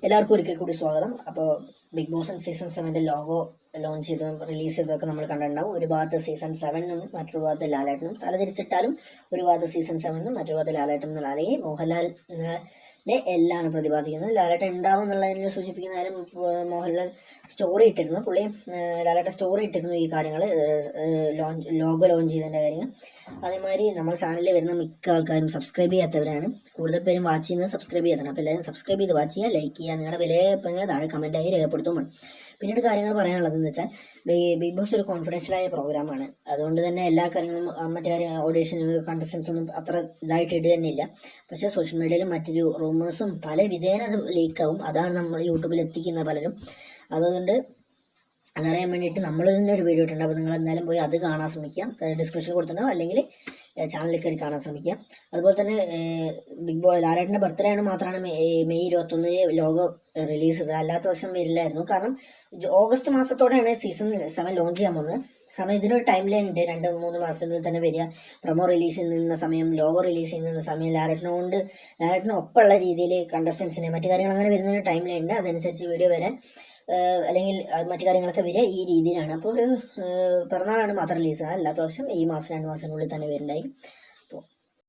എല്ലാവർക്കും ഒരിക്കൽ കൂടി സ്വാഗതം. അപ്പോൾ Bigg Boss season 7 logo launch ചെയ്തതും റിലീസ് ചെയ്തതൊക്കെ നമ്മൾ കണ്ടിട്ടുണ്ടാവും. ഒരു ഭാഗത്ത് സീസൺ 7 മറ്റൊരു ഭാഗത്ത് ലാലേട്ടനും തലതിരിച്ചിട്ടാലും ഒരു ഭാഗത്ത് സീസൺ 7 മറ്റൊരു ഭാഗത്ത് ലാലേട്ടൻ എന്നുള്ള അല്ലെങ്കിൽ മോഹൻലാലിന്റെ എല്ലാമാണ് പ്രതിപാദിക്കുന്നത്. ലാലേട്ടൻ ഉണ്ടാവും എന്നുള്ളതിനെ സൂചിപ്പിക്കുന്ന കാര്യം മോഹൻലാൽ സ്റ്റോറി ഇട്ടിരുന്നു. പുള്ളി ലാലേട്ടൻ സ്റ്റോറി ഇട്ടിരുന്നു ഈ കാര്യങ്ങൾ ലോഗോ ലോഞ്ച് ചെയ്തതിൻ്റെ കാര്യങ്ങൾ. അതേമാതിരി നമ്മുടെ ചാനലിൽ വരുന്ന മിക്ക ആൾക്കാരും സബ്സ്ക്രൈബ് ചെയ്യാത്തവരാണ്. കൂടുതൽ പേരും വാച്ച് ചെയ്യുന്നത് സബ്സ്ക്രൈബ് ചെയ്യാത്തതാണ്. അപ്പോൾ എല്ലാവരും സബ്സ്ക്രൈബ് ചെയ്ത് വാച്ച് ചെയ്യുക, ലൈക്ക് ചെയ്യുക, നിങ്ങളുടെ വിലയിരുത്തങ്ങൾ താഴെ കമൻറ്റായി രേഖപ്പെടുത്തും. പിന്നീട് കാര്യങ്ങൾ പറയാനുള്ളതെന്ന് വെച്ചാൽ ബിഗ് ബോസ് ഒരു കോൺഫിഡൻഷ്യലായ പ്രോഗ്രാമാണ്. അതുകൊണ്ട് തന്നെ എല്ലാ കാര്യങ്ങളും മറ്റു ഓഡിഷൻ കണ്ടസ്റ്റൻസ് ഒന്നും അത്ര ഇതായിട്ട് ഇടുക തന്നെയില്ല. പക്ഷേ സോഷ്യൽ മീഡിയയിലും മറ്റൊരു റൂമേഴ്സും പല വിധേന അത് ലീക്കാവും. അതാണ് നമ്മൾ യൂട്യൂബിൽ എത്തിക്കുന്ന പലരും. അതുകൊണ്ട് അതറിയാൻ വേണ്ടിയിട്ട് നമ്മൾ തന്നെ ഒരു വീഡിയോ ഇട്ടുണ്ട്. അപ്പോൾ നിങ്ങൾ എന്തായാലും പോയി അത് കാണാൻ ശ്രമിക്കാം. ഡിസ്ക്രിപ്ഷൻ കൊടുത്തിട്ടുണ്ടാവും, അല്ലെങ്കിൽ ചാനലിൽ കയറി കാണാൻ ശ്രമിക്കാം. അതുപോലെ തന്നെ ബിഗ് ബോസ് ലാലേട്ടൻ്റെ ബർത്ത്ഡേ ആണ് മാത്രമാണ് മെയ് 21 ലോഗോ റിലീസ് ചെയ്തത്. അല്ലാത്ത വർഷം വരില്ലായിരുന്നു. കാരണം ഓഗസ്റ്റ് മാസത്തോടെയാണ് സീസൺ 7 ലോഞ്ച് ചെയ്യാൻ പോകുന്നത്. കാരണം ഇതിനൊരു ടൈം ലൈൻ ഉണ്ട്. 2-3 മാസത്തിനുള്ളിൽ തന്നെ വരിക. പ്രൊമോ റിലീസ് ചെയ്യുന്ന സമയം, ലോഗോ റിലീസ് ചെയ്യുന്ന സമയം, ലാലേട്ടനൊപ്പമുള്ള രീതിയിൽ കണ്ടസ്റ്റൻസിനെ മറ്റു കാര്യങ്ങൾ അങ്ങനെ വരുന്നതിന് ടൈം ലൈൻ ഉണ്ട്. അതനുസരിച്ച് വീഡിയോ വരാൻ അല്ലെങ്കിൽ മറ്റു കാര്യങ്ങളൊക്കെ വരിക ഈ രീതിയിലാണ്. അപ്പോൾ ഒരു പിറന്നാളാണ് മാത്രം റിലീസ്. അല്ലാത്ത വർഷം ഈ മാസം 2 മാസത്തിനുള്ളിൽ തന്നെ വരുന്നുണ്ടായിരിക്കും.